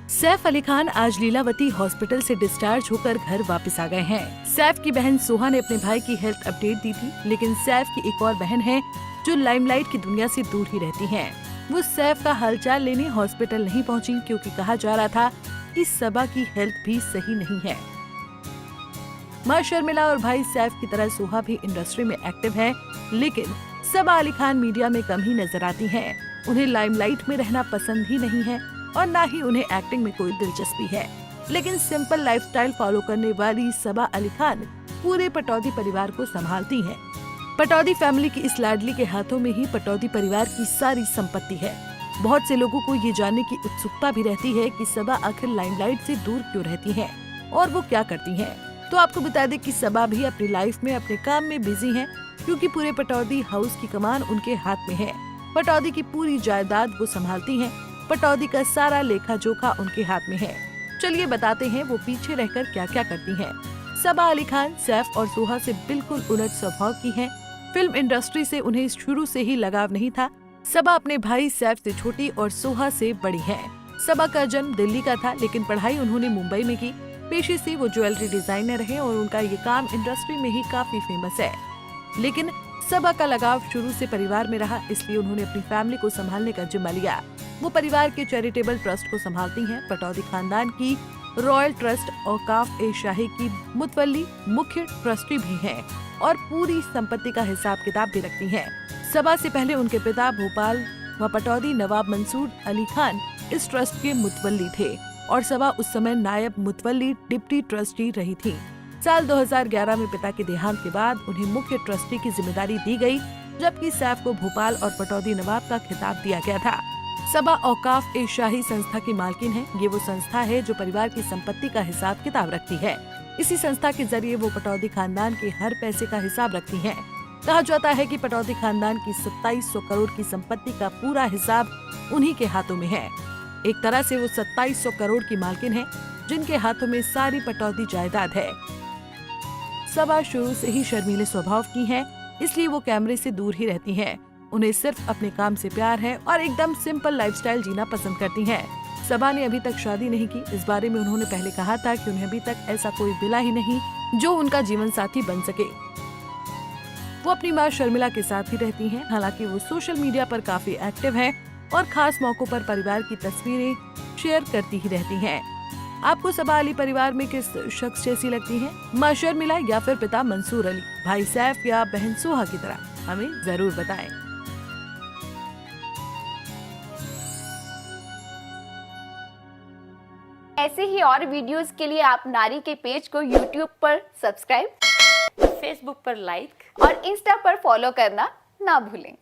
सैफ अली खान आज लीलावती हॉस्पिटल से डिस्चार्ज होकर घर वापस आ गए हैं। सैफ की बहन सोहा ने अपने भाई की हेल्थ अपडेट दी थी, लेकिन सैफ की एक और बहन है जो लाइमलाइट की दुनिया से दूर ही रहती हैं। वो सैफ का हालचाल लेने हॉस्पिटल नहीं पहुंची क्योंकि कहा जा रहा था कि सबा की हेल्थ भी सही नहीं है। मां शर्मिला और भाई सैफ की तरह सोहा भी इंडस्ट्री में एक्टिव है, लेकिन सबा अली खान मीडिया में कम ही नजर आती हैं। उन्हें लाइमलाइट में रहना पसंद ही नहीं है और न ही उन्हें एक्टिंग में कोई दिलचस्पी है। लेकिन सिंपल लाइफस्टाइल फॉलो करने वाली सबा अली खान पूरे पटौदी परिवार को संभालती हैं। पटौदी फैमिली की इस लाडली के हाथों में ही पटौदी परिवार की सारी संपत्ति है। बहुत से लोगों को ये जानने की उत्सुकता भी रहती है कि सबा आखिर लाइमलाइट से दूर क्यों रहती हैं और वो क्या करती हैं। तो आपको बता दें कि सबा भी अपनी लाइफ में अपने काम में बिजी हैं, क्योंकि पूरे पटौदी हाउस की कमान उनके हाथ में है। पटौदी की पूरी जायदाद वो संभालती हैं। पटौदी का सारा लेखा जोखा उनके हाथ में है। चलिए बताते हैं वो पीछे रहकर क्या क्या करती हैं। सबा अली खान सैफ और सोहा से बिल्कुल उलट स्वभाव की हैं। फिल्म इंडस्ट्री से उन्हें शुरू से ही लगाव नहीं था। सबा अपने भाई सैफ से छोटी और सोहा से बड़ी हैं। सबा का जन्म दिल्ली का था, लेकिन पढ़ाई उन्होंने मुंबई में की। पेशे से वो ज्वेलरी डिजाइनर है और उनका ये काम इंडस्ट्री में ही काफी फेमस है। लेकिन सबा का लगाव शुरू से परिवार में रहा, इसलिए उन्होंने अपनी फैमिली को संभालने का जिम्मा लिया। वो परिवार के चैरिटेबल ट्रस्ट को संभालती हैं। पटौदी खानदान की रॉयल ट्रस्ट औकाफ ए शाही की मुतवल्ली मुख्य ट्रस्टी भी हैं और पूरी संपत्ति का हिसाब किताब भी रखती हैं। सबा से पहले उनके पिता भोपाल व पटौदी नवाब मंसूर अली खान इस ट्रस्ट के मुतवल्ली थे और सबा उस समय नायब मुतवल्ली डिप्टी ट्रस्टी रही थी। साल 2011 में पिता के देहांत के बाद उन्हें मुख्य ट्रस्टी की जिम्मेदारी दी गई, जबकि सैफ को भोपाल और पटौदी नवाब का खिताब दिया गया था। सबा औकाफ ए शाही संस्था की मालकिन है। ये वो संस्था है जो परिवार की संपत्ति का हिसाब किताब रखती है। इसी संस्था के जरिए वो पटौदी खानदान के हर पैसे का हिसाब रखती हैं। कहा जाता है कि पटौदी खानदान की 2700 करोड़ की संपत्ति का पूरा हिसाब उन्हीं के हाथों में है। एक तरह से वो 2700 करोड़ की मालकिन है, जिनके हाथों में सारी पटौदी जायदाद है। सबा शुरू से ही शर्मीले स्वभाव की हैं, इसलिए वो कैमरे से दूर ही रहती हैं। उन्हें सिर्फ अपने काम से प्यार है और एकदम सिंपल लाइफस्टाइल जीना पसंद करती हैं। सबा ने अभी तक शादी नहीं की। इस बारे में उन्होंने पहले कहा था कि उन्हें अभी तक ऐसा कोई मिला ही नहीं जो उनका जीवन साथी बन सके। वो अपनी मां शर्मिला के साथ ही रहती हैं। हालांकि वो सोशल मीडिया पर काफी एक्टिव हैं और खास मौकों पर परिवार की तस्वीरें शेयर करती ही रहती हैं। आपको सबा अली परिवार में किस शख्स जैसी लगती हैं? मां शर्मिला या फिर पिता मंसूर अली, भाई सैफ या बहन सोहा की तरह? हमें जरूर बताएं। ऐसे ही और वीडियोस के लिए आप नारी के पेज को YouTube पर सब्सक्राइब, फेसबुक पर लाइक और इंस्टा पर फॉलो करना ना भूलें।